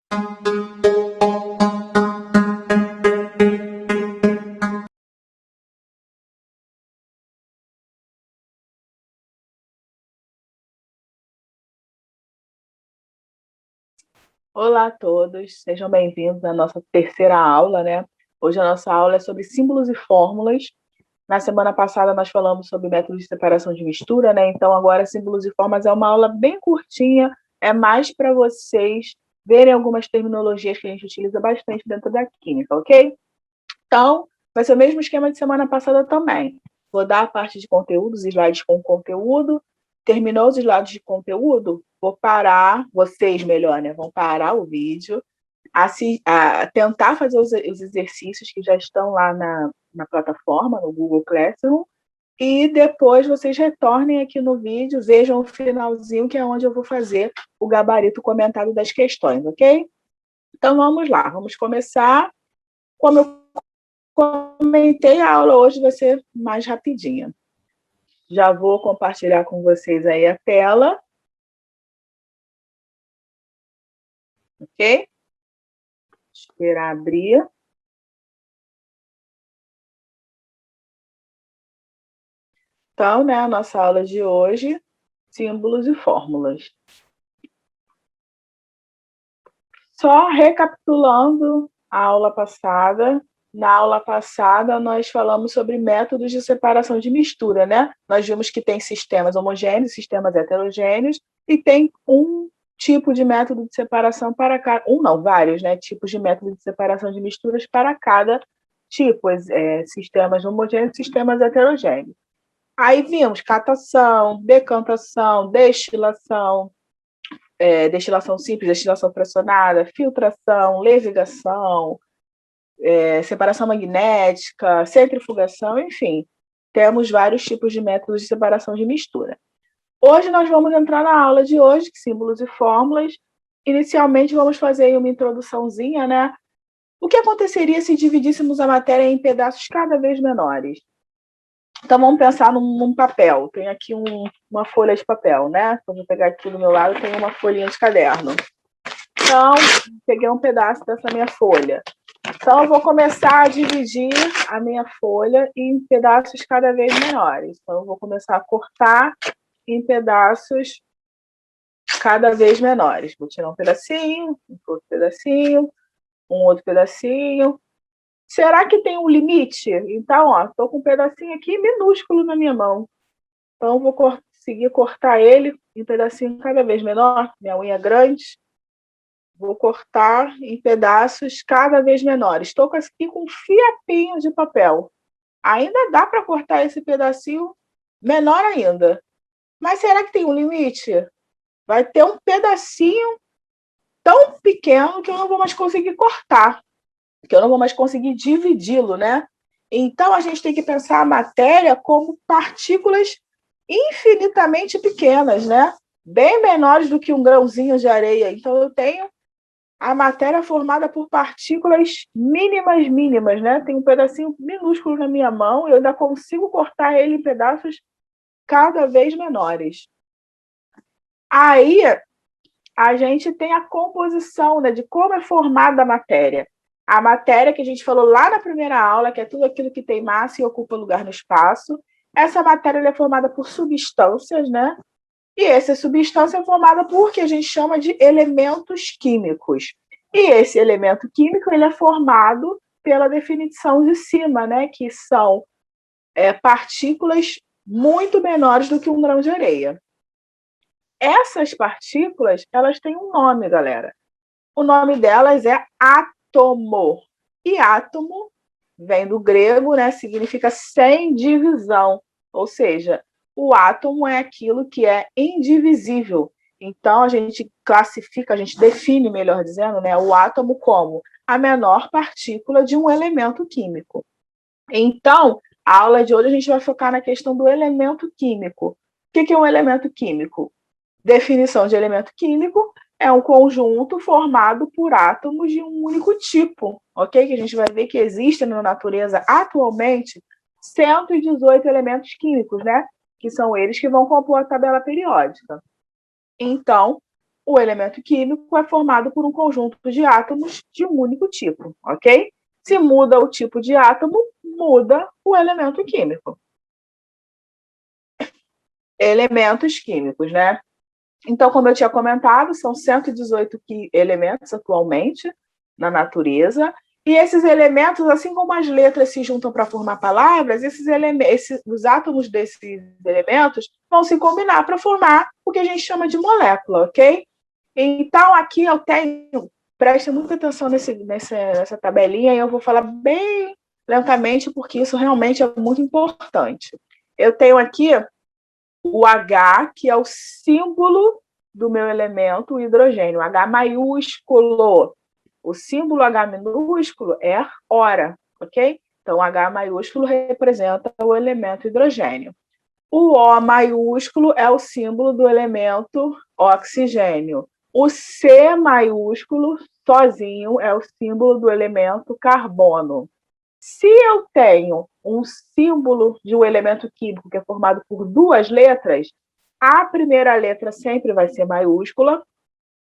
Olá a todos, sejam bem-vindos à nossa terceira aula, né? Hoje a nossa aula é sobre símbolos e fórmulas. Na semana passada nós falamos sobre métodos de separação de mistura, né? Então agora símbolos e fórmulas é uma aula bem curtinha, é mais para vocês verem algumas terminologias que a gente utiliza bastante dentro da química, ok? Então, vai ser o mesmo esquema de semana passada também. Vou dar a parte de conteúdo, os slides com conteúdo. Terminou os slides de conteúdo, vou parar, vocês melhor, né? Vão parar o vídeo, tentar fazer os exercícios que já estão lá na plataforma, no Google Classroom, e depois vocês retornem aqui no vídeo, vejam o finalzinho, que é onde eu vou fazer o gabarito comentado das questões, ok? Então vamos lá, vamos começar. Como eu comentei, a aula hoje vai ser mais rapidinha. Já vou compartilhar com vocês aí a tela. Ok? Esperar abrir. Então, né, a nossa aula de hoje, símbolos e fórmulas. Só recapitulando a aula passada. Na aula passada, nós falamos sobre métodos de separação de mistura, né? Nós vimos que tem sistemas homogêneos, sistemas heterogêneos, e tem um tipo de método de separação para cada... vários, né? Tipos de método de separação de misturas para cada tipo, sistemas homogêneos e sistemas heterogêneos. Aí vimos catação, decantação, destilação, destilação simples, destilação fracionada, filtração, levigação, separação magnética, centrifugação, enfim. Temos vários tipos de métodos de separação de mistura. Hoje nós vamos entrar na aula de hoje, símbolos e fórmulas. Inicialmente vamos fazer uma introduçãozinha, né? O que aconteceria se dividíssemos a matéria em pedaços cada vez menores? Então vamos pensar num papel. Tem aqui uma folha de papel, né? Então, vou pegar aqui do meu lado, tem uma folhinha de caderno. Então, peguei um pedaço dessa minha folha. Então, eu vou começar a dividir a minha folha em pedaços cada vez menores. Então, eu vou começar a cortar em pedaços cada vez menores. Vou tirar um pedacinho, um outro pedacinho, um outro pedacinho. Será que tem um limite? Então, ó, estou com um pedacinho aqui minúsculo na minha mão. Então, vou conseguir cortar ele em pedacinho cada vez menor. Minha unha é grande. Vou cortar em pedaços cada vez menores. Estou aqui com um fiapinho de papel. Ainda dá para cortar esse pedacinho menor ainda. Mas será que tem um limite? Vai ter um pedacinho tão pequeno que eu não vou mais conseguir cortar, que eu não vou mais conseguir dividi-lo, né? Então, a gente tem que pensar a matéria como partículas infinitamente pequenas, né? Bem menores do que um grãozinho de areia. Então, eu tenho a matéria formada por partículas mínimas, né? Tem um pedacinho minúsculo na minha mão e eu ainda consigo cortar ele em pedaços cada vez menores. Aí, a gente tem a composição, né, de como é formada a matéria. A matéria que a gente falou lá na primeira aula, que é tudo aquilo que tem massa e ocupa lugar no espaço. Essa matéria é formada por substâncias, né? E essa substância é formada por que a gente chama de elementos químicos. E esse elemento químico ele é formado pela definição de cima, né? Que são partículas muito menores do que um grão de areia. Essas partículas, elas têm um nome, galera. O nome delas é átomo. E átomo vem do grego, né? Significa sem divisão. Ou seja, o átomo é aquilo que é indivisível. Então, a gente classifica, a gente define, melhor dizendo, né, o átomo como a menor partícula de um elemento químico. Então, a aula de hoje a gente vai focar na questão do elemento químico. O que é um elemento químico? Definição de elemento químico é um conjunto formado por átomos de um único tipo, ok? Que a gente vai ver que existem na natureza atualmente 118 elementos químicos, né? Que são eles que vão compor a tabela periódica. Então, o elemento químico é formado por um conjunto de átomos de um único tipo, ok? Se muda o tipo de átomo, muda o elemento químico. Elementos químicos, né? Então, como eu tinha comentado, são 118 elementos atualmente na natureza, e esses elementos, assim como as letras se juntam para formar palavras, os átomos desses elementos vão se combinar para formar o que a gente chama de molécula, ok? Então, aqui eu tenho, preste muita atenção nessa tabelinha, e eu vou falar bem lentamente, porque isso realmente é muito importante. Eu tenho aqui o H, que é o símbolo do meu elemento, o hidrogênio, H maiúsculo. O símbolo H minúsculo é hora, ok? Então, H maiúsculo representa o elemento hidrogênio. O O maiúsculo é o símbolo do elemento oxigênio. O C maiúsculo, sozinho, é o símbolo do elemento carbono. Se eu tenho um símbolo de um elemento químico que é formado por duas letras, a primeira letra sempre vai ser maiúscula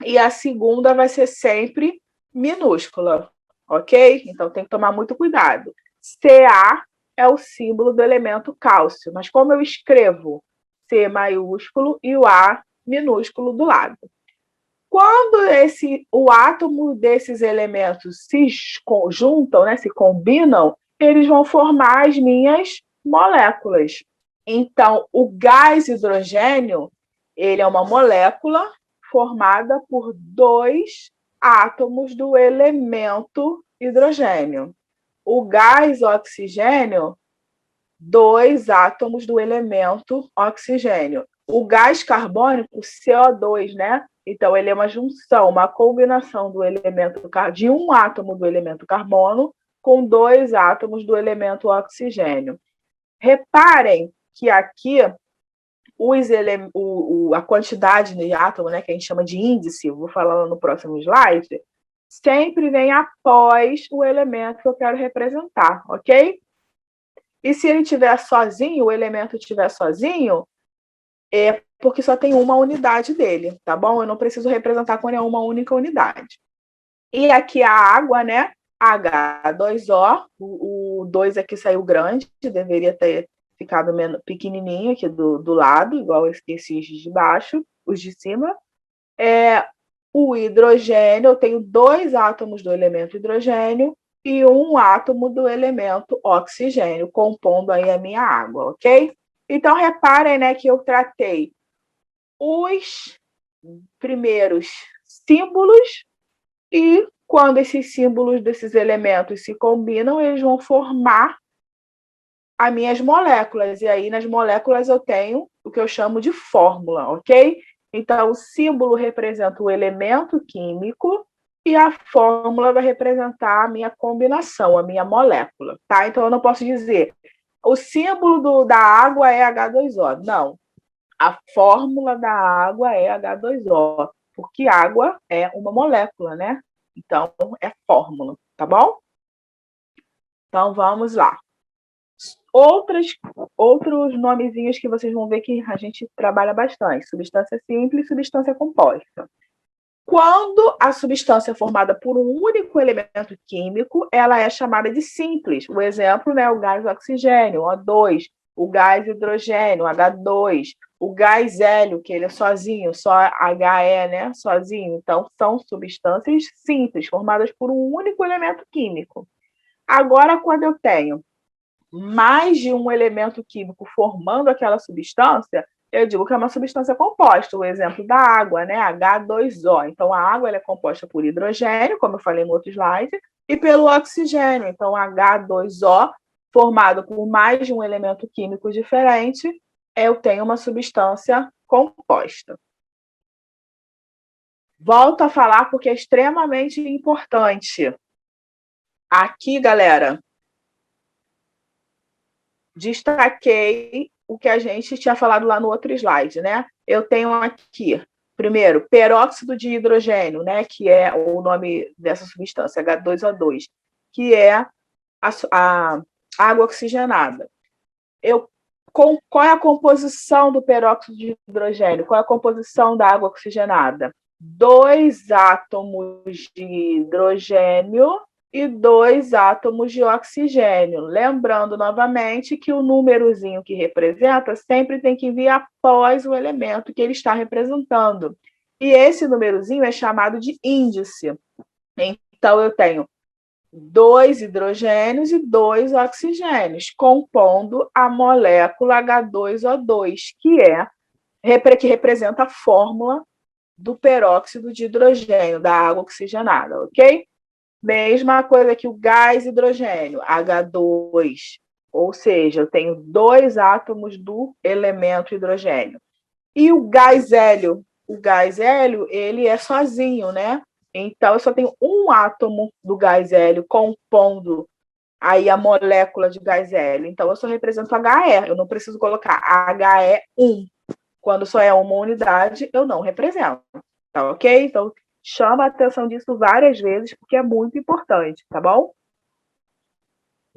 e a segunda vai ser sempre minúscula, ok? Então tem que tomar muito cuidado. Ca é o símbolo do elemento cálcio, mas como eu escrevo C maiúsculo e o A minúsculo do lado? Quando o átomo desses elementos se juntam, né, se combinam, eles vão formar as minhas moléculas. Então, o gás hidrogênio, ele é uma molécula formada por dois átomos do elemento hidrogênio. O gás oxigênio, dois átomos do elemento oxigênio. O gás carbônico, CO2, né? Então, ele é uma junção, uma combinação do elemento de um átomo do elemento carbono com dois átomos do elemento oxigênio. Reparem que aqui a quantidade de átomo, né, que a gente chama de índice, vou falar no próximo slide, sempre vem após o elemento que eu quero representar, ok? E se ele estiver sozinho, o elemento estiver sozinho, é porque só tem uma unidade dele, tá bom? Eu não preciso representar com nenhuma única unidade. E aqui a água, né? H2O, o 2 aqui saiu grande, deveria ter ficado pequenininho aqui do lado, igual esses de baixo, os de cima. O hidrogênio, eu tenho dois átomos do elemento hidrogênio e um átomo do elemento oxigênio, compondo aí a minha água, ok? Então, reparem, né, que eu tratei os primeiros símbolos e quando esses símbolos desses elementos se combinam, eles vão formar as minhas moléculas. E aí, nas moléculas, eu tenho o que eu chamo de fórmula, ok? Então, o símbolo representa o elemento químico e a fórmula vai representar a minha combinação, a minha molécula, tá? Então, eu não posso dizer o símbolo da água é H2O. Não. A fórmula da água é H2O, porque água é uma molécula, né? Então, é fórmula, tá bom? Então, vamos lá. Outros nomezinhos que vocês vão ver que a gente trabalha bastante. Substância simples, substância composta. Quando a substância é formada por um único elemento químico, ela é chamada de simples. O exemplo, né, o gás oxigênio, O2, o gás hidrogênio, H2, o gás hélio, que ele é sozinho, só HE, né, sozinho. Então, são substâncias simples, formadas por um único elemento químico. Agora, quando eu tenho mais de um elemento químico formando aquela substância, eu digo que é uma substância composta. O exemplo da água, né? H2O. Então, a água ela é composta por hidrogênio, como eu falei no outro slide, e pelo oxigênio. Então, H2O, formado por mais de um elemento químico diferente, eu tenho uma substância composta. Volto a falar porque é extremamente importante. Aqui, galera, destaquei o que a gente tinha falado lá no outro slide, né? Eu tenho aqui, primeiro, peróxido de hidrogênio, né? Que é o nome dessa substância, H2O2, que é a água oxigenada. Qual é a composição do peróxido de hidrogênio? Qual é a composição da água oxigenada? 2 átomos de hidrogênio e 2 átomos de oxigênio. Lembrando novamente que o númerozinho que representa sempre tem que vir após o elemento que ele está representando. E esse númerozinho é chamado de índice. Então, eu tenho 2 hidrogênios e 2 oxigênios, compondo a molécula H2O2, que representa a fórmula do peróxido de hidrogênio, da água oxigenada, ok? Mesma coisa que o gás hidrogênio, H2, ou seja, eu tenho 2 átomos do elemento hidrogênio. E o gás hélio, ele é sozinho, né? Então, eu só tenho um átomo do gás hélio compondo aí a molécula de gás hélio. Então, eu só represento HE, eu não preciso colocar HE1. Quando só é uma unidade, eu não represento. Tá ok? Então, chama a atenção disso várias vezes, porque é muito importante, tá bom?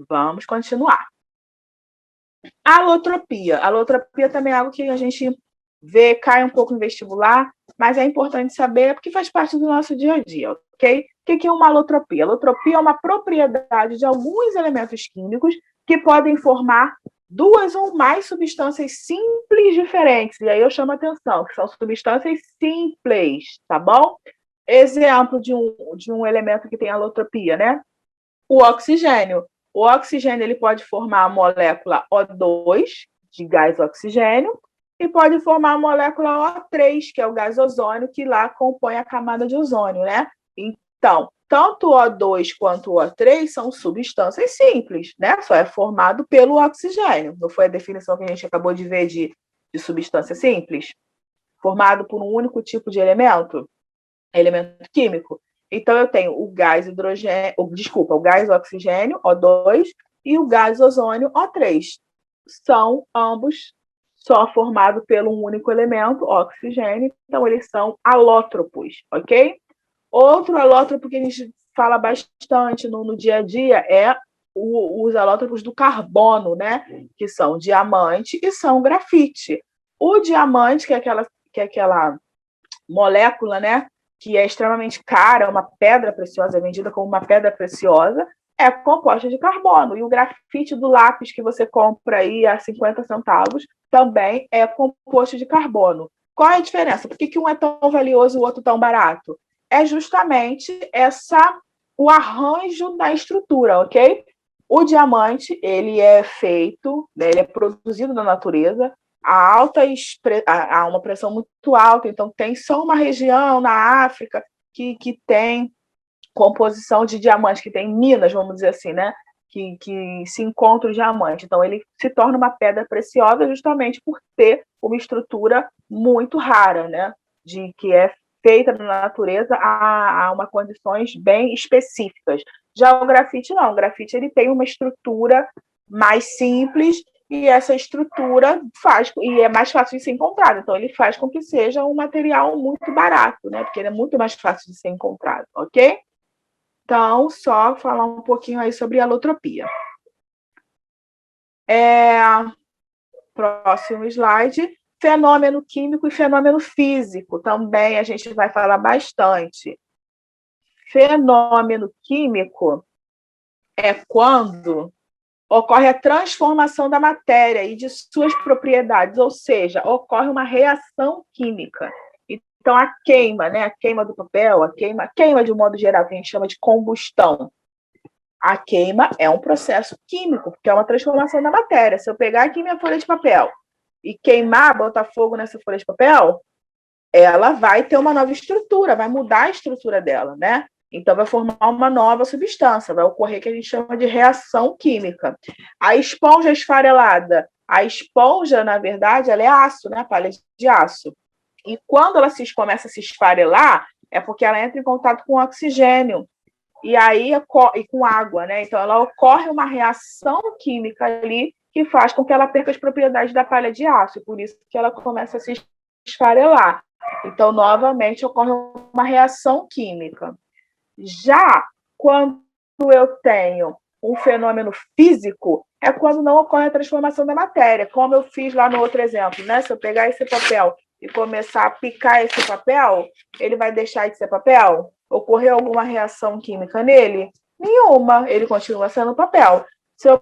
Vamos continuar. Alotropia. Alotropia também é algo que a gente vê, cai um pouco no vestibular, mas é importante saber porque faz parte do nosso dia a dia, ok? O que é uma alotropia? Alotropia é uma propriedade de alguns elementos químicos que podem formar 2 ou mais substâncias simples diferentes. E aí eu chamo a atenção, que são substâncias simples, tá bom? Exemplo de um elemento que tem alotropia, né? O oxigênio. O oxigênio ele pode formar a molécula O2, de gás oxigênio, e pode formar a molécula O3, que é o gás ozônio, que lá compõe a camada de ozônio, né? Então, tanto o O2 quanto o O3 são substâncias simples, né? Só é formado pelo oxigênio. Não foi a definição que a gente acabou de ver de substância simples? Formado por um único tipo de elemento químico. Então, eu tenho o gás hidrogênio, o gás oxigênio, O2, e o gás ozônio, O3. São ambos só formados pelo um único elemento, oxigênio, então eles são alótropos, ok? Outro alótropo que a gente fala bastante no dia a dia é os alótropos do carbono, né? Que são diamante e são grafite. O diamante, que é aquela molécula, né? Que é extremamente cara, uma pedra preciosa, é vendida como uma pedra preciosa, é composta de carbono. E o grafite do lápis que você compra aí a 50 centavos também é composto de carbono. Qual é a diferença? Por que um é tão valioso e o outro tão barato? É justamente o arranjo da estrutura, ok? O diamante, ele é feito, né, ele é produzido na natureza há uma pressão muito alta, então tem só uma região na África que tem composição de diamante, que tem minas, vamos dizer assim, né? Que se encontra o diamante. Então, ele se torna uma pedra preciosa justamente por ter uma estrutura muito rara, né? Que é feita na natureza a uma condições bem específicas. Já o grafite não, o grafite ele tem uma estrutura mais simples e essa estrutura faz, e é mais fácil de ser encontrado, então ele faz com que seja um material muito barato, né? Porque ele é muito mais fácil de ser encontrado, ok? Então, só falar um pouquinho aí sobre alotropia. Próximo slide. Fenômeno químico e fenômeno físico. Também a gente vai falar bastante. Fenômeno químico é quando ocorre a transformação da matéria e de suas propriedades, ou seja, ocorre uma reação química. Então, a queima, né? A queima do papel, a queima de um modo geral, que a gente chama de combustão. A queima é um processo químico, porque é uma transformação da matéria. Se eu pegar aqui minha folha de papel e queimar, botar fogo nessa folha de papel, ela vai ter uma nova estrutura, vai mudar a estrutura dela, né? Então, vai formar uma nova substância, vai ocorrer o que a gente chama de reação química. A esponja esfarelada. A esponja, na verdade, ela é aço, né? Palha de aço. E quando ela começa a se esfarelar, é porque ela entra em contato com oxigênio. E aí, e com água, né? Então, ela ocorre uma reação química ali que faz com que ela perca as propriedades da palha de aço, e por isso que ela começa a se esfarelar. Então, novamente, ocorre uma reação química. Já quando eu tenho um fenômeno físico, é quando não ocorre a transformação da matéria, como eu fiz lá no outro exemplo, né? Se eu pegar esse papel e começar a picar esse papel, ele vai deixar de ser papel? Ocorreu alguma reação química nele? Nenhuma, ele continua sendo papel. Se eu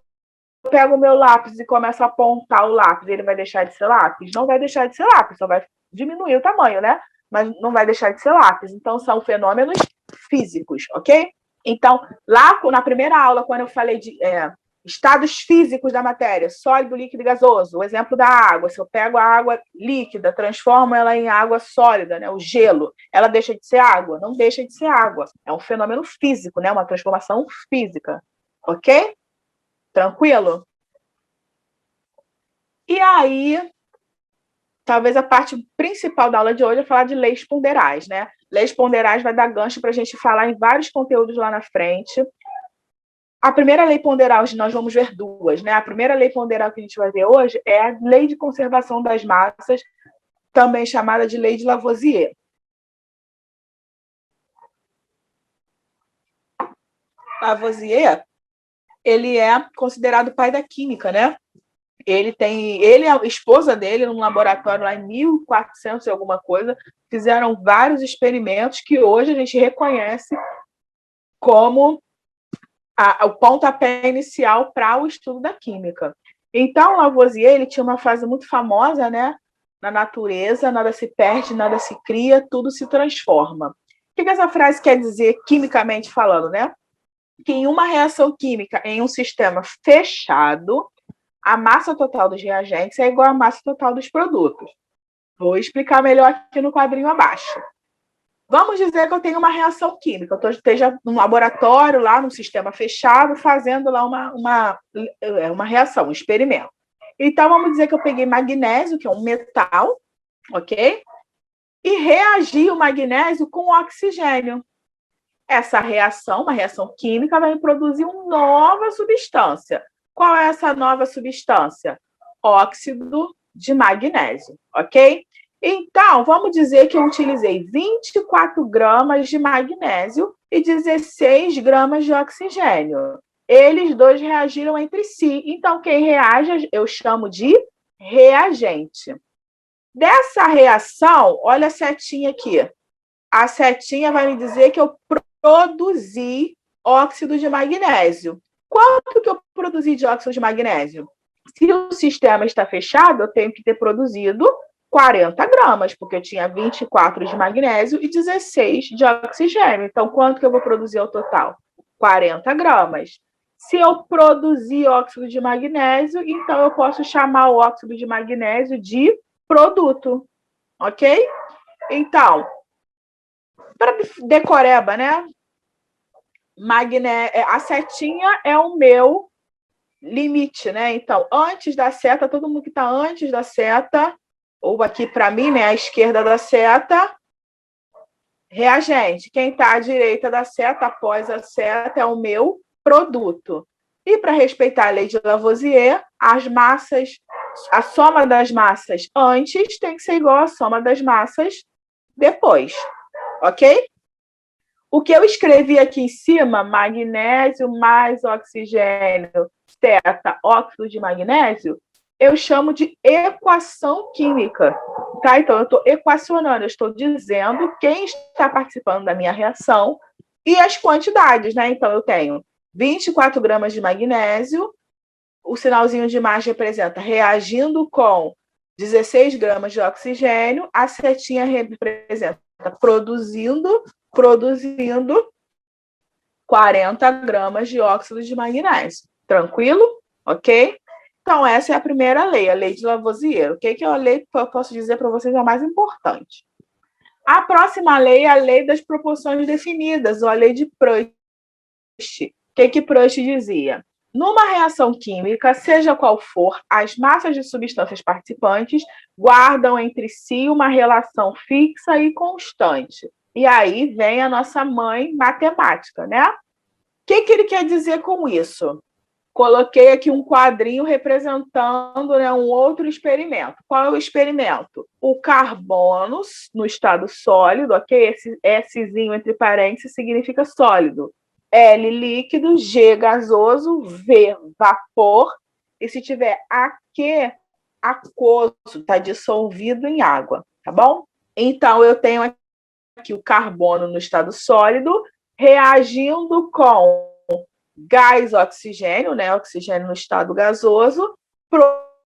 pego o meu lápis e começo a apontar o lápis, ele vai deixar de ser lápis? Não vai deixar de ser lápis, só vai diminuir o tamanho, né? Mas não vai deixar de ser lápis. Então, são fenômenos físicos, ok? Então, lá na primeira aula, quando eu falei de estados físicos da matéria, sólido, líquido e gasoso, o exemplo da água, se eu pego a água líquida, transformo ela em água sólida, né, o gelo, ela deixa de ser água? Não deixa de ser água. É um fenômeno físico, né, uma transformação física, ok? Tranquilo? E aí, talvez a parte principal da aula de hoje é falar de leis ponderais, né? Leis ponderais vai dar gancho para a gente falar em vários conteúdos lá na frente. A primeira lei ponderal, nós vamos ver duas, né? A primeira lei ponderal que a gente vai ver hoje é a lei de conservação das massas, também chamada de lei de Lavoisier. Lavoisier, ele é considerado o pai da química, né? Ele e a esposa dele, num laboratório lá em 1400 e alguma coisa, fizeram vários experimentos que hoje a gente reconhece como o pontapé inicial para o estudo da química. Então, Lavoisier, ele tinha uma frase muito famosa, né? Na natureza, nada se perde, nada se cria, tudo se transforma. O que essa frase quer dizer, quimicamente falando, né? Que em uma reação química, em um sistema fechado, a massa total dos reagentes é igual à massa total dos produtos. Vou explicar melhor aqui no quadrinho abaixo. Vamos dizer que eu tenho uma reação química, eu esteja num laboratório, lá num sistema fechado, fazendo lá uma reação, um experimento. Então, vamos dizer que eu peguei magnésio, que é um metal, ok? E reagi o magnésio com oxigênio. Essa reação, uma reação química, vai produzir uma nova substância. Qual é essa nova substância? Óxido de magnésio, ok? Então, vamos dizer que eu utilizei 24 gramas de magnésio e 16 gramas de oxigênio. Eles dois reagiram entre si. Então, quem reage, eu chamo de reagente. Dessa reação, olha a setinha aqui. A setinha vai me dizer que eu produzi óxido de magnésio. Quanto que eu produzi de óxido de magnésio? Se o sistema está fechado, eu tenho que ter produzido 40 gramas, porque eu tinha 24 de magnésio e 16 de oxigênio. Então, quanto que eu vou produzir ao total? 40 gramas. Se eu produzir óxido de magnésio, então eu posso chamar o óxido de magnésio de produto, ok? Então, para decoreba, né? A setinha é o meu limite, né? Então, antes da seta, todo mundo que está antes da seta, ou aqui para mim, né, à esquerda da seta, reagente. Quem está à direita da seta, após a seta, é o meu produto. E para respeitar a lei de Lavoisier, as massas, a soma das massas antes tem que ser igual à soma das massas depois, ok? O que eu escrevi aqui em cima, magnésio mais oxigênio, seta, óxido de magnésio, eu chamo de equação química, tá? Então, eu estou equacionando, eu estou dizendo quem está participando da minha reação e as quantidades, né? Então, eu tenho 24 gramas de magnésio, o sinalzinho de mais representa reagindo com 16 gramas de oxigênio, a setinha representa produzindo 40 gramas de óxido de magnésio. Tranquilo? Ok? Então, essa é a primeira lei, a lei de Lavoisier. O que é a lei que eu posso dizer para vocês é a mais importante? A próxima lei é a lei das proporções definidas, ou a lei de Proust. O que Proust dizia? Numa reação química, seja qual for, as massas de substâncias participantes guardam entre si uma relação fixa e constante. E aí vem a nossa mãe matemática, né? O que ele quer dizer com isso? Coloquei aqui um quadrinho representando, né, um outro experimento. Qual é o experimento? O carbono no estado sólido, ok? Esse Szinho entre parênteses significa sólido. L, líquido, G, gasoso, V, vapor. E se tiver AQ, aquoso, está dissolvido em água. tá bom? Então, eu tenho aqui o carbono no estado sólido reagindo com gás oxigênio, né? Oxigênio no estado gasoso,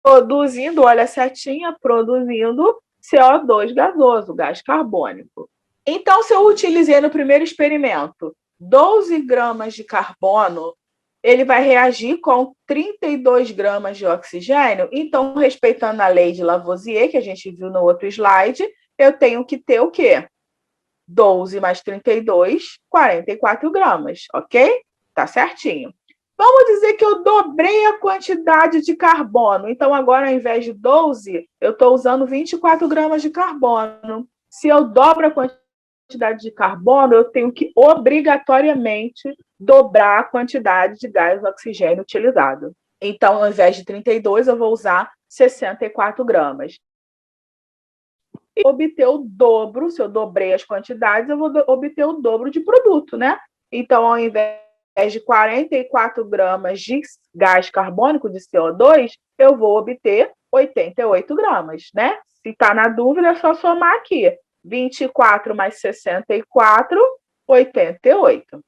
produzindo, olha a setinha, produzindo CO2 gasoso, gás carbônico. Então, se eu utilizei no primeiro experimento 12 gramas de carbono, ele vai reagir com 32 gramas de oxigênio. Então, respeitando a lei de Lavoisier, que a gente viu no outro slide, eu tenho que ter o quê? 12 mais 32, 44 gramas, ok? Tá certinho. Vamos dizer que eu dobrei a quantidade de carbono. Então, agora, ao invés de 12, eu estou usando 24 gramas de carbono. Se eu dobro a quantidade de carbono, eu tenho que obrigatoriamente dobrar a quantidade de gás oxigênio utilizado. Então, ao invés de 32, eu vou usar 64 gramas. E obter o dobro, se eu dobrei as quantidades, eu vou obter o dobro de produto, né? Então, ao invés de 44 gramas de gás carbônico, de CO2, eu vou obter 88 gramas, né? Se está na dúvida, é só somar aqui. 24 mais 64, 88.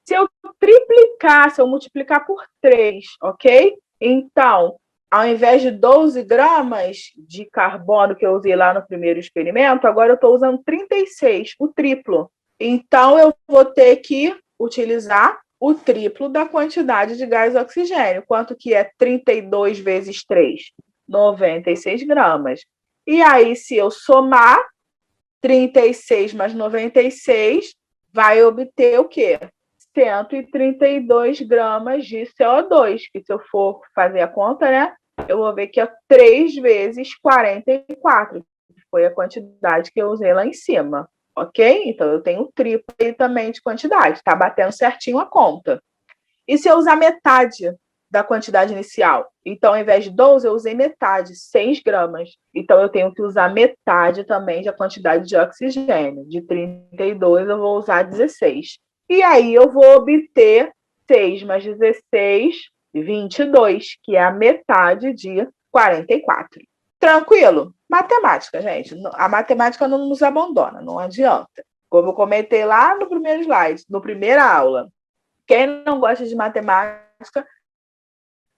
Se eu triplicar, se eu multiplicar por 3, ok? Então, ao invés de 12 gramas de carbono que eu usei lá no primeiro experimento, agora eu estou usando 36, o triplo. Então, eu vou ter que utilizar o triplo da quantidade de gás oxigênio. Quanto que é 32 vezes 3? 96 gramas. E aí, se eu somar 36 mais 96, vai obter o quê? 132 gramas de CO2, que se eu for fazer a conta, né, eu vou ver que é 3 vezes 44, que foi a quantidade que eu usei lá em cima, ok? Então, eu tenho o triplo aí também de quantidade, tá batendo certinho a conta. E se eu usar metade da quantidade inicial? Então, ao invés de 12, eu usei metade, 6 gramas. Então, eu tenho que usar metade também da quantidade de oxigênio. De 32, eu vou usar 16. E aí, eu vou obter 6 mais 16, 22, que é a metade de 44. Tranquilo? Matemática, gente. A matemática não nos abandona, não adianta. Como eu comentei lá no primeiro slide, na primeira aula. Quem não gosta de matemática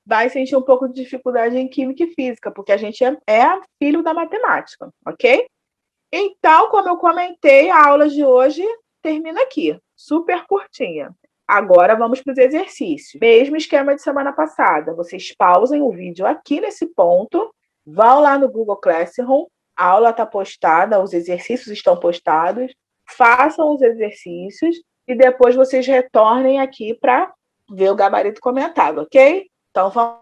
vai sentir um pouco de dificuldade em química e física, porque a gente é filho da matemática, ok? Então, como eu comentei, a aula de hoje termina aqui, super curtinha. Agora vamos para os exercícios. Mesmo esquema de semana passada. Vocês pausem o vídeo aqui nesse ponto, vão lá no Google Classroom, a aula está postada, os exercícios estão postados, façam os exercícios e depois vocês retornem aqui para ver o gabarito comentado, ok? Então vão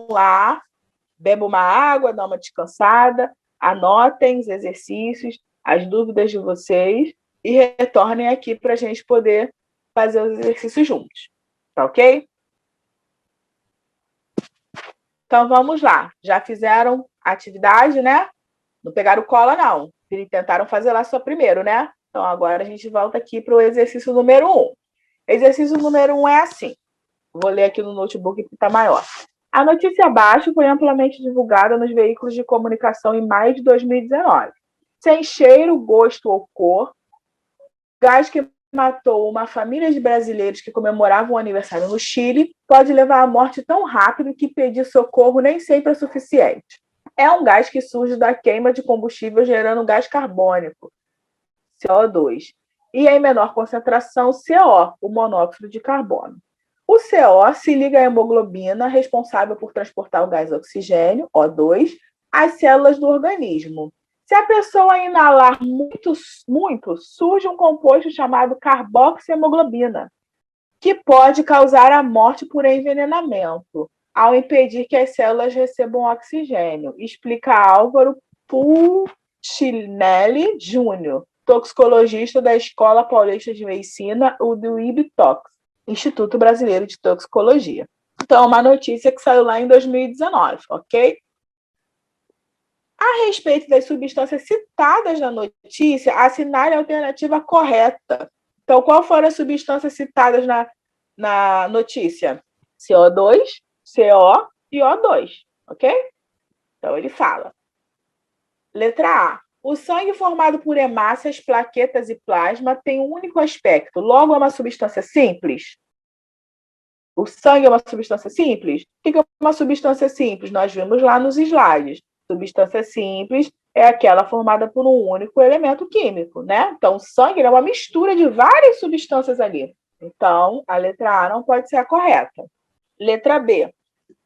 lá, bebam uma água, dão uma descansada, anotem os exercícios, as dúvidas de vocês e retornem aqui para a gente poder fazer os exercícios juntos, tá ok? Então vamos lá. Já fizeram a atividade, né? Não pegaram cola, não. Tentaram fazer lá só primeiro, né? Então agora a gente volta aqui para o exercício número 1. Exercício número 1 é assim. Vou ler aqui no notebook que está maior. A notícia abaixo foi amplamente divulgada nos veículos de comunicação em maio de 2019. Sem cheiro, gosto ou cor, gás que matou uma família de brasileiros que comemoravam o aniversário no Chile pode levar à morte tão rápido que pedir socorro nem sempre é suficiente. É um gás que surge da queima de combustível gerando gás carbônico, CO2, e em menor concentração, CO, o monóxido de carbono. O CO se liga à hemoglobina, responsável por transportar o gás oxigênio, O2, às células do organismo. Se a pessoa inalar muito, surge um composto chamado carboxiemoglobina, que pode causar a morte por envenenamento, ao impedir que as células recebam oxigênio, explica Álvaro Pulcinelli Júnior, toxicologista da Escola Paulista de Medicina, o do IBTOX, Instituto Brasileiro de Toxicologia. Então, uma notícia que saiu lá em 2019, ok? A respeito das substâncias citadas na notícia, assinale a alternativa correta. Então, qual foram as substâncias citadas na notícia? CO2, CO e O2, ok? Então, ele fala. Letra A, O sangue formado por hemácias, plaquetas e plasma tem um único aspecto, logo é uma substância simples. O sangue é uma substância simples? O que é uma substância simples? Nós vimos lá nos slides. Substância simples é aquela formada por um único elemento químico, né? Então, o sangue é uma mistura de várias substâncias ali. Então, a letra A não pode ser a correta. Letra B.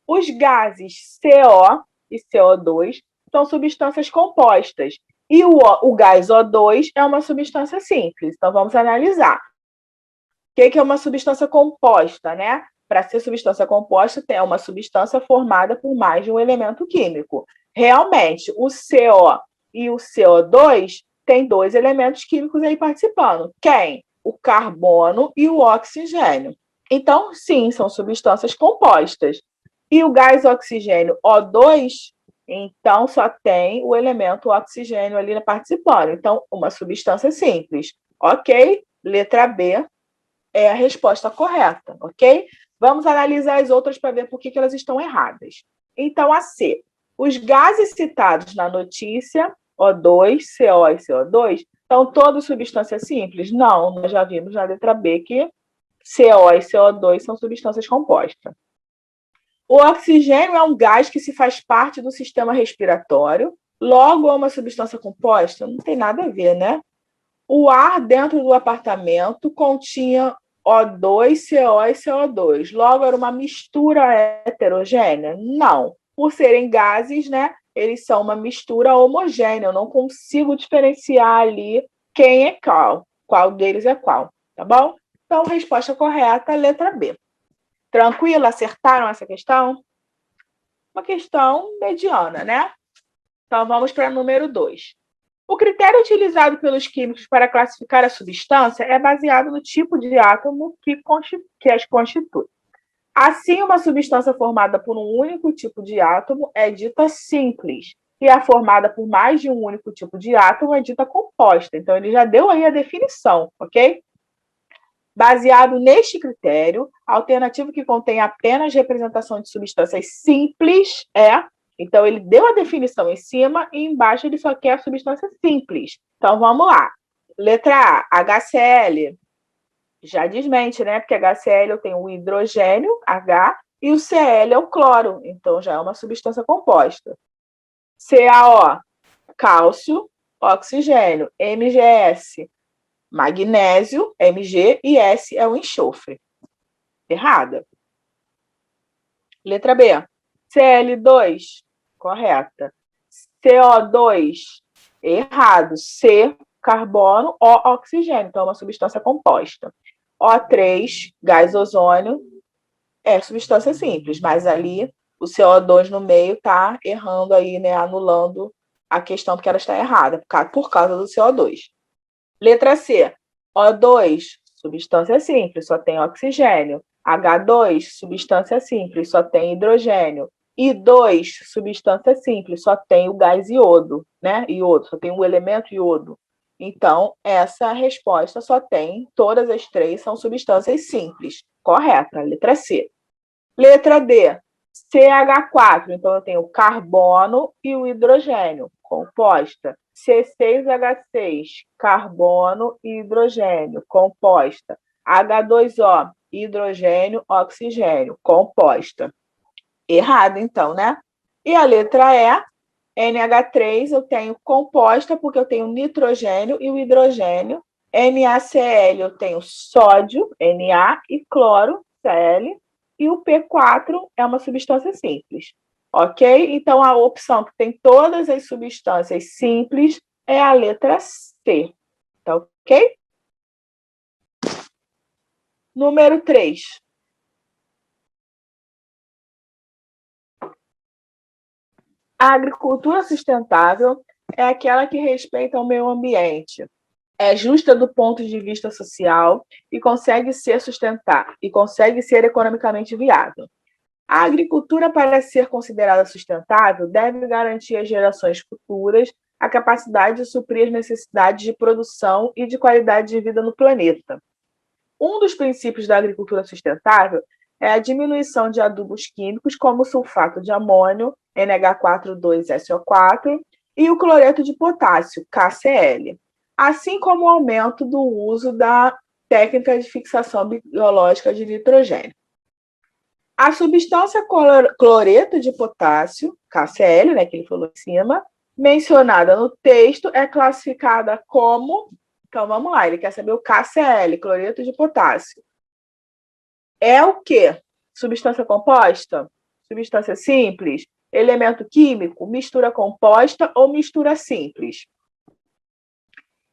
Os gases CO e CO2 são substâncias compostas. E o gás O2 é uma substância simples. Então, vamos analisar. O que é uma substância composta, né? Para ser substância composta, é uma substância formada por mais de um elemento químico. Realmente, o CO e o CO2 têm dois elementos químicos aí participando. Quem? O carbono e o oxigênio. Então, sim, são substâncias compostas. E o gás oxigênio O2, então só tem o elemento oxigênio ali participando. Então, uma substância simples. Ok? Letra B é a resposta correta, ok? Vamos analisar as outras para ver por que elas estão erradas. Então, a C. Os gases citados na notícia, O2, CO e CO2, são todos substâncias simples? Não, nós já vimos na letra B que CO e CO2 são substâncias compostas. O oxigênio é um gás que se faz parte do sistema respiratório, logo é uma substância composta? Não tem nada a ver, né? O ar dentro do apartamento continha O2, CO e CO2. Logo, era uma mistura heterogênea? Não. Por serem gases, né, eles são uma mistura homogênea. Eu não consigo diferenciar ali quem é qual deles é qual, tá bom? Então, resposta correta, letra B. Tranquilo? Acertaram essa questão? Uma questão mediana, né? Então, vamos para número 2. O critério utilizado pelos químicos para classificar a substância é baseado no tipo de átomo que as constitui. Assim, uma substância formada por um único tipo de átomo é dita simples, e a formada por mais de um único tipo de átomo é dita composta. Então, ele já deu aí a definição, ok? Baseado neste critério, a alternativa que contém apenas representação de substâncias simples é. Então, ele deu a definição em cima e embaixo ele só quer a substância simples. Então, vamos lá. Letra A, HCl. Já desmente, né? Porque HCl eu tenho o hidrogênio, H, e o Cl é o cloro. Então, já é uma substância composta. CaO, cálcio, oxigênio. MgS, magnésio, Mg, e S é o enxofre. Errada. Letra B. Cl2, correta. CO2, errado. C, carbono, O, oxigênio. Então, é uma substância composta. O3, gás ozônio, é substância simples, mas ali o CO2 no meio está errando aí, né? Anulando a questão porque ela está errada, por causa do CO2. Letra C. O2, substância simples, só tem oxigênio. H2, substância simples, só tem hidrogênio. I2, substância simples, só tem o gás iodo, né? Iodo, só tem um elemento iodo. Então, essa resposta só tem, todas as três são substâncias simples. Correta, letra C. Letra D, CH4. Então, eu tenho o carbono e o hidrogênio, composta. C6H6, carbono e hidrogênio, composta. H2O, hidrogênio, oxigênio, composta. Errado, então, né? E a letra E, NH3, eu tenho composta, porque eu tenho nitrogênio e o hidrogênio. NaCl, eu tenho sódio, Na, e cloro, Cl. E o P4 é uma substância simples. Ok? Então, a opção que tem todas as substâncias simples é a letra C. Tá ok? Número 3. A agricultura sustentável é aquela que respeita o meio ambiente, é justa do ponto de vista social e consegue ser economicamente viável. A agricultura, para ser considerada sustentável, deve garantir às gerações futuras a capacidade de suprir as necessidades de produção e de qualidade de vida no planeta. Um dos princípios da agricultura sustentável é a diminuição de adubos químicos como sulfato de amônio, NH42SO4, e o cloreto de potássio, KCl, assim como o aumento do uso da técnica de fixação biológica de nitrogênio. A substância cloreto de potássio, KCl, né, que ele falou em cima, mencionada no texto, é classificada como... Então, vamos lá, ele quer saber o KCl, cloreto de potássio. É o quê? Substância composta? Substância simples? Elemento químico? Mistura composta ou mistura simples?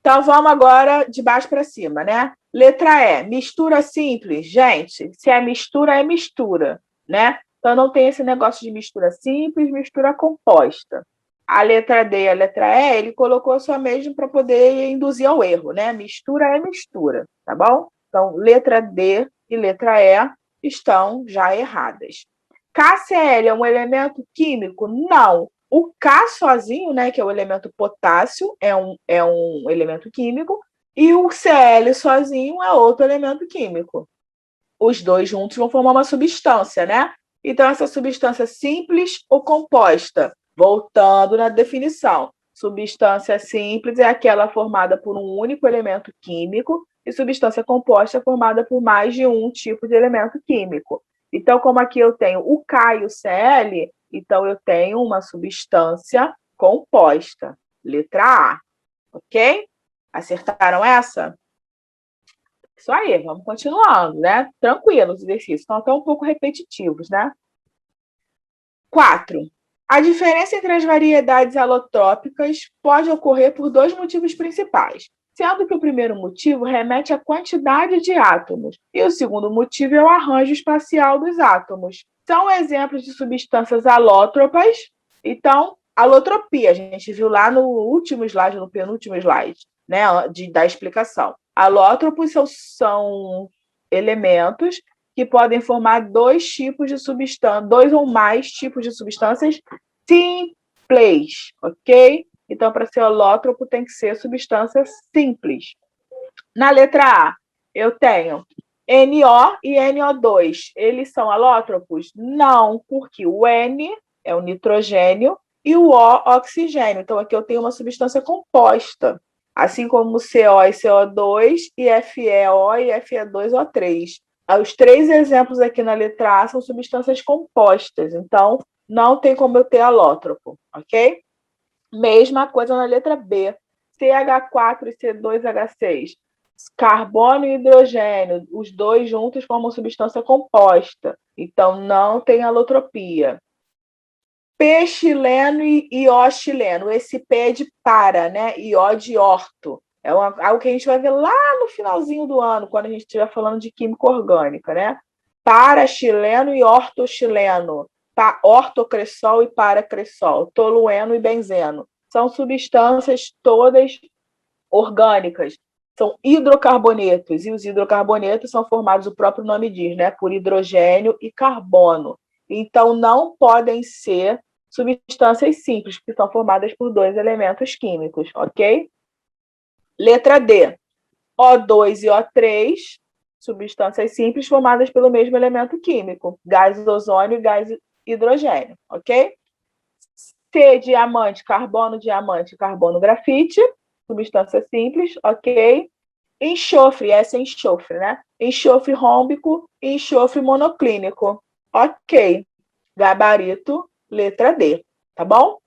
Então, vamos agora de baixo para cima, né? Letra E, mistura simples. Gente, se é mistura, né? Então, não tem esse negócio de mistura simples, mistura composta. A letra D e a letra E, ele colocou só mesmo para poder induzir ao erro, né? Mistura é mistura, tá bom? Então, letra D e letra E estão já erradas. KCl é um elemento químico? Não. O K sozinho, né, que é o elemento potássio, é um elemento químico, e o Cl sozinho é outro elemento químico. Os dois juntos vão formar uma substância, né? Então, essa substância simples ou composta? Voltando na definição. Substância simples é aquela formada por um único elemento químico, e substância composta é formada por mais de um tipo de elemento químico. Então, como aqui eu tenho o K e o Cl, então eu tenho uma substância composta. Letra A. Ok? Acertaram essa? Isso aí, vamos continuando, né? Tranquilo, os exercícios estão até um pouco repetitivos, né? 4. A diferença entre as variedades alotrópicas pode ocorrer por dois motivos principais, sendo que o primeiro motivo remete à quantidade de átomos e o segundo motivo é o arranjo espacial dos átomos. São exemplos de substâncias alótropas. Então, alotropia, a gente viu lá no último slide, no penúltimo slide, né, da explicação. Alótropos são elementos que podem formar dois tipos de substância, dois ou mais tipos de substâncias simples, ok? Então, para ser holótropo, tem que ser substância simples. Na letra A, eu tenho NO e NO2. Eles são alótropos? Não, porque o N é o nitrogênio e o O, oxigênio. Então, aqui eu tenho uma substância composta, assim como CO e CO2, e FeO e Fe2O3. Os três exemplos aqui na letra A são substâncias compostas, então não tem como eu ter alótropo, ok? Mesma coisa na letra B. CH4 e C2H6. Carbono e hidrogênio, os dois juntos formam substância composta, então não tem alotropia. P chileno e O chileno, esse P é de para, né? E O de orto. É algo que a gente vai ver lá no finalzinho do ano, quando a gente estiver falando de química orgânica, né? Para chileno e orto chileno. Ortocressol e paracressol. Tolueno e benzeno. São substâncias todas orgânicas. São hidrocarbonetos. E os hidrocarbonetos são formados, o próprio nome diz, né? Por hidrogênio e carbono. Então, não podem ser substâncias simples, que são formadas por dois elementos químicos, ok? Letra D. O2 e O3, substâncias simples formadas pelo mesmo elemento químico, gás ozônio e gás hidrogênio, ok? C, diamante, carbono, grafite, substância simples, ok? Enxofre, essa é enxofre, né? Enxofre rômbico e enxofre monoclínico, ok? Gabarito, letra D, tá bom?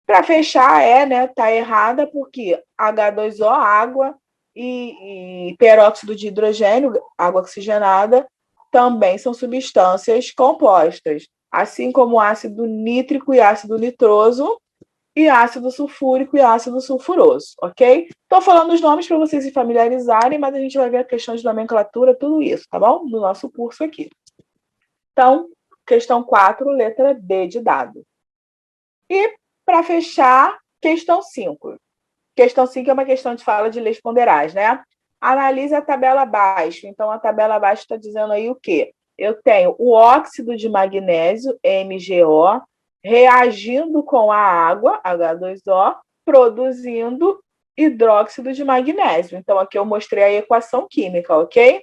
Para fechar, né, tá errada porque H2O, água, e peróxido de hidrogênio, água oxigenada, também são substâncias compostas, assim como ácido nítrico e ácido nitroso, e ácido sulfúrico e ácido sulfuroso, ok? Estou falando os nomes para vocês se familiarizarem, mas a gente vai ver a questão de nomenclatura, tudo isso, tá bom? No nosso curso aqui. Então, questão 4, letra D de dado. E, para fechar, questão 5. Questão 5 é uma questão de fala de leis ponderais, né? Analise a tabela abaixo. Então, a tabela abaixo está dizendo aí o quê? Eu tenho o óxido de magnésio, MgO, reagindo com a água, H2O, produzindo hidróxido de magnésio. Então, aqui eu mostrei a equação química, ok?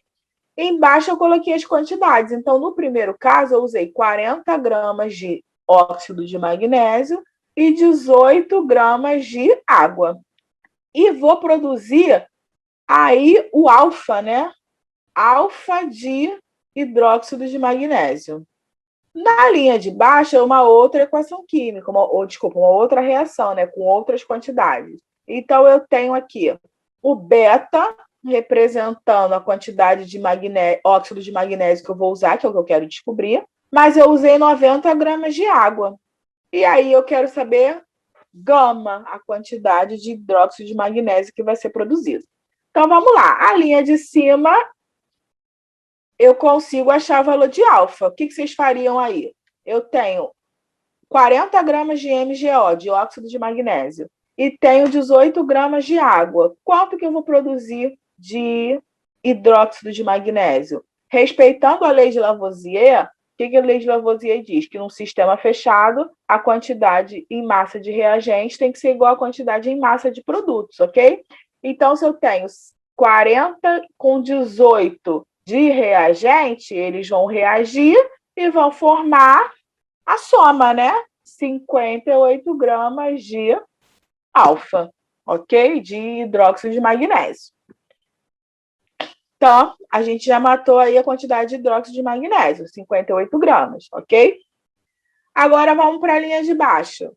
Embaixo eu coloquei as quantidades. Então, no primeiro caso, eu usei 40 gramas de óxido de magnésio e 18 gramas de água. E vou produzir aí o alfa, né? Alfa de hidróxido de magnésio. Na linha de baixo é uma outra equação química, uma outra reação, né? Com outras quantidades. Então, eu tenho aqui o beta, representando a quantidade de óxido de magnésio que eu vou usar, que é o que eu quero descobrir, mas eu usei 90 gramas de água. E aí eu quero saber gama, a quantidade de hidróxido de magnésio que vai ser produzido. Então, vamos lá. A linha de cima, eu consigo achar o valor de alfa. O que vocês fariam aí? Eu tenho 40 gramas de MgO, de óxido de magnésio, e tenho 18 gramas de água. Quanto que eu vou produzir de hidróxido de magnésio? Respeitando a lei de Lavoisier, o que a lei de Lavoisier diz? Que num sistema fechado, a quantidade em massa de reagentes tem que ser igual à quantidade em massa de produtos, ok? Então, se eu tenho 40 com 18 de reagente, eles vão reagir e vão formar a soma, né? 58 gramas de alfa, ok? De hidróxido de magnésio. Então, a gente já matou aí a quantidade de hidróxido de magnésio, 58 gramas, ok? Agora vamos para a linha de baixo.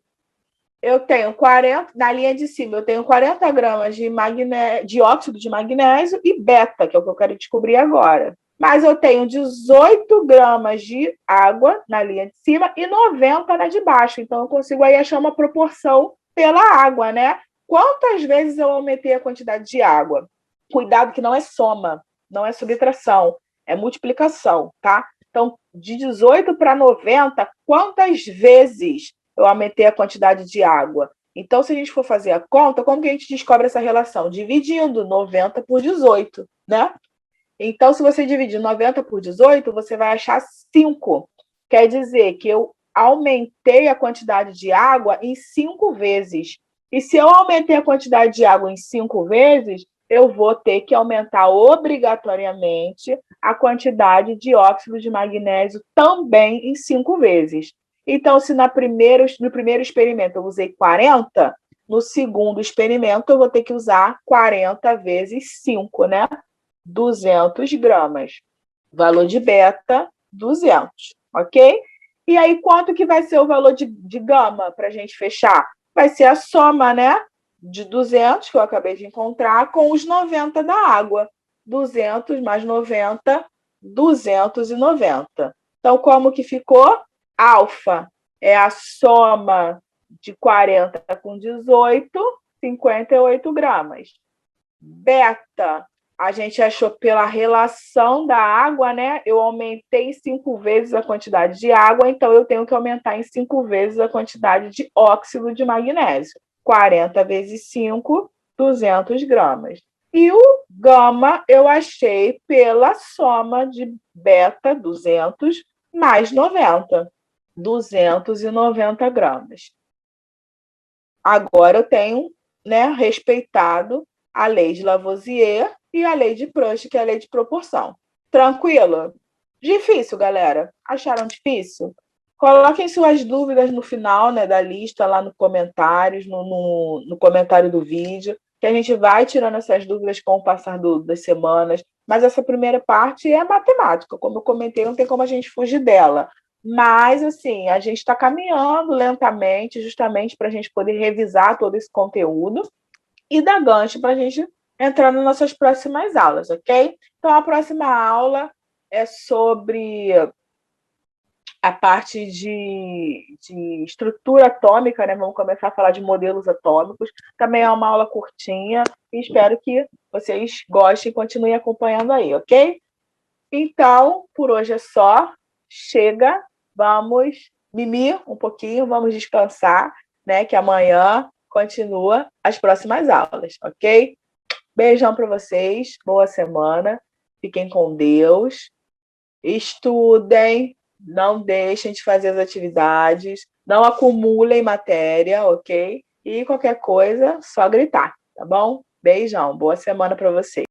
Eu tenho 40, na linha de cima, eu tenho 40 gramas de óxido de magnésio e beta, que é o que eu quero descobrir agora. Mas eu tenho 18 gramas de água na linha de cima e 90 na de baixo. Então, eu consigo aí achar uma proporção pela água, né? Quantas vezes eu aumentei a quantidade de água? Cuidado que não é soma, não é subtração, é multiplicação, tá? Então, de 18 para 90, quantas vezes eu aumentei a quantidade de água? Então, se a gente for fazer a conta, como que a gente descobre essa relação? Dividindo 90 por 18, né? Então, se você dividir 90 por 18, você vai achar 5. Quer dizer que eu aumentei a quantidade de água em 5 vezes. E se eu aumentei a quantidade de água em 5 vezes, eu vou ter que aumentar obrigatoriamente a quantidade de óxido de magnésio também em 5 vezes. Então, se no primeiro experimento eu usei 40, no segundo experimento eu vou ter que usar 40 vezes 5, né? 200 gramas. Valor de beta, 200, ok? E aí, quanto que vai ser o valor de gama para a gente fechar? Vai ser a soma, né? De 200, que eu acabei de encontrar, com os 90 da água. 200 mais 90, 290. Então, como que ficou? Alfa é a soma de 40 com 18, 58 gramas. Beta, a gente achou pela relação da água, né? Eu aumentei 5 vezes a quantidade de água, então eu tenho que aumentar em 5 vezes a quantidade de óxido de magnésio. 40 vezes 5, 200 gramas. E o gama eu achei pela soma de beta, 200, mais 90, 290 gramas. Agora eu tenho, né, respeitado a lei de Lavoisier e a lei de Proust, que é a lei de proporção. Tranquilo? Difícil, galera? Acharam difícil? Coloquem suas dúvidas no final, né, da lista, lá no comentários, no comentário do vídeo, que a gente vai tirando essas dúvidas com o passar das semanas. Mas essa primeira parte é matemática. Como eu comentei, não tem como a gente fugir dela. Mas, assim, a gente está caminhando lentamente, justamente para a gente poder revisar todo esse conteúdo e dar gancho para a gente entrar nas nossas próximas aulas, ok? Então, a próxima aula é sobre a parte de estrutura atômica, né? Vamos começar a falar de modelos atômicos. Também é uma aula curtinha e espero que vocês gostem e continuem acompanhando aí, ok? Então, por hoje é só. Chega, vamos mimir um pouquinho, vamos descansar, né? Que amanhã continua as próximas aulas, ok? Beijão para vocês, boa semana, fiquem com Deus, estudem, não deixem de fazer as atividades, não acumulem matéria, ok? E qualquer coisa, só gritar, tá bom? Beijão, boa semana para vocês.